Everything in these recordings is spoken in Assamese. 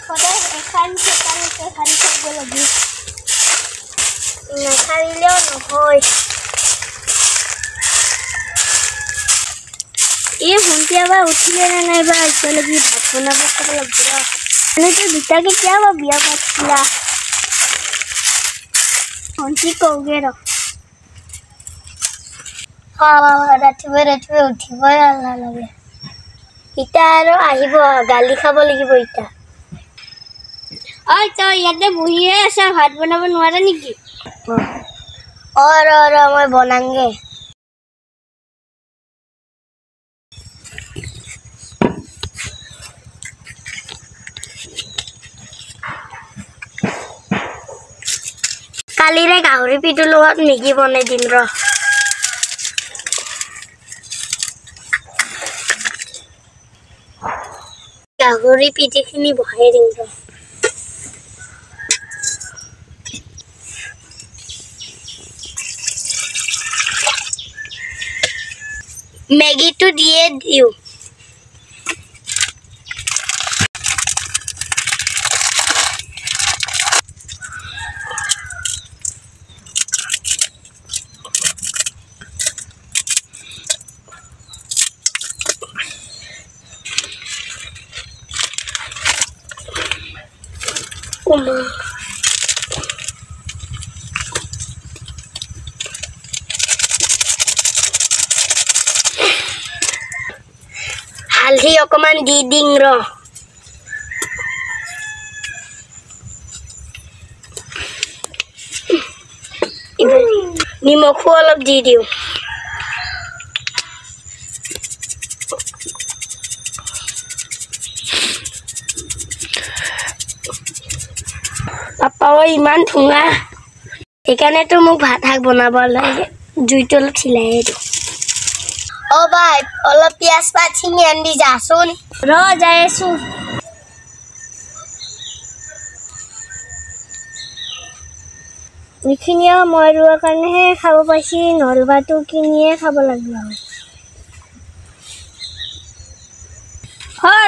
সদায় এখন সেখানে খালি থাকব লাগি নাখাৰিলেও নহয় এই ভণ্টিয়াবা উঠিলে নাই বা একেলগে ভাত বনাব ক'ব লাগিব এনেতো দুটাকে কেতিয়াবা বিয়া পাতিলা ভণ্টি কওঁগে ৰ ৰাতিপুৱা উঠিবই নালাগে ইটা আৰু আহিব গালি খাব লাগিব ইটা ঐ তই ইয়াতে বহিয়ে আছা ভাত বনাব নোৱাৰা নেকি ৰ মই বনাংগে কালিৰে গাহৰি পিঠুৰ লগত মেগী বনাই দিম ৰ গাহৰি পিঠিখিনি বহাই দিম ৰ মেগীটো দিয়ে দিওঁ হালধি অকমান দি দিং ৰ নিমখো অলপ দি দিওঁ পাপাও ইমান ধুঙা সেইকাৰণেতো মোক ভাত শাক বনাব লাগে জুইটো অলপ চিলাই দিওঁ অ বাই অলপ পিয়াজ পাত ছিঙি আনি যাচোন ৰ যাই আছো এইখিনিও মই ৰোৱাৰ কাৰণেহে খাব পাইছি নহ'লেবাতো কিনিয়ে খাব লাগিব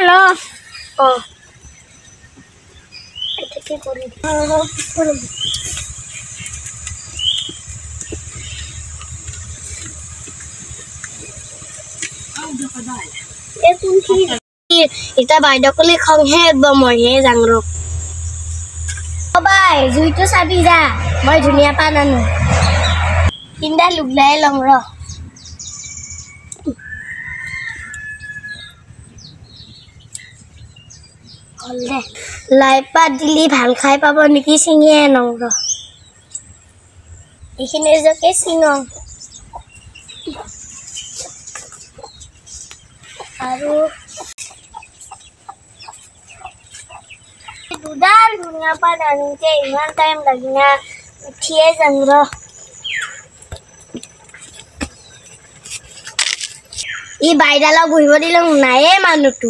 ল কি কৰি এতিয়া বাইদেউকলে খংহে একদম মইহে যাং ৰ বাই জুইটো চাবি যা মই ধুনীয়া পান আনো তিনিটা লুগলাই লং ৰ লাই পাত দিলি ভাল খাই পাব নেকি চিঙিয়ে আনং ৰ এইখিনি জকে চিঙং আৰু দুডাল ধুনীয়া পাত আনোতে ইমান টাইম লাগি না উঠিয়ে যাম ৰ ই বাইডালক বহিব দিলে নায়ে মানুহটো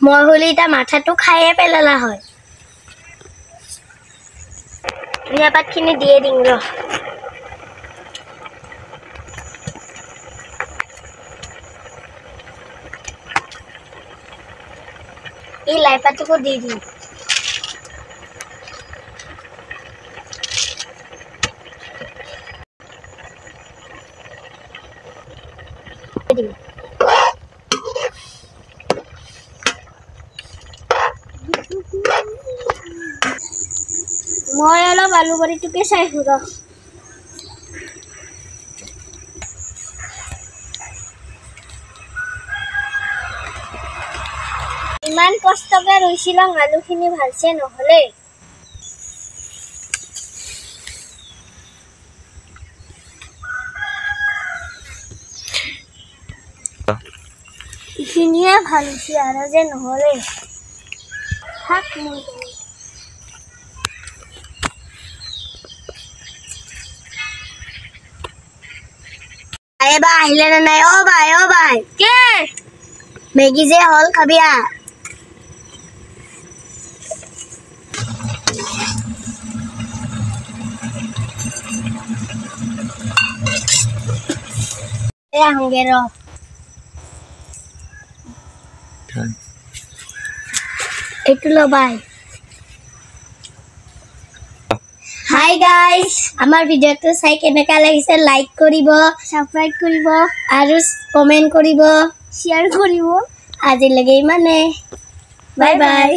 মই হলে এতিয়া মাথাটো খায়ে পেলালা হয় ধুনীয়া পাতখিনি দিয়ে দিম ৰ এই লাই পাতটো দি দিম মই অলপ আলু বাৰীটোকে চাইছো ৰ ইমান কষ্টকে ৰুইছিলাম আলুখিনি ভালছে নহলে এইখিনিয়ে ভাল হৈছে আৰু যে নহলে থাক মই এবা আহিলে না নাই ও ভাই কে মেগি যে হল খাবিয়া এ আহোগে ৰ এইটো ল বাই হাই গাইস আমাৰ ভিডিওটো চাই কেনেকা লাগিছে লাইক কৰিব সাবস্ক্ৰাইব কৰিব আৰু কমেন্ট কৰিব শেয়াৰ কৰিব আজিলৈকে ইমানে বাই বাই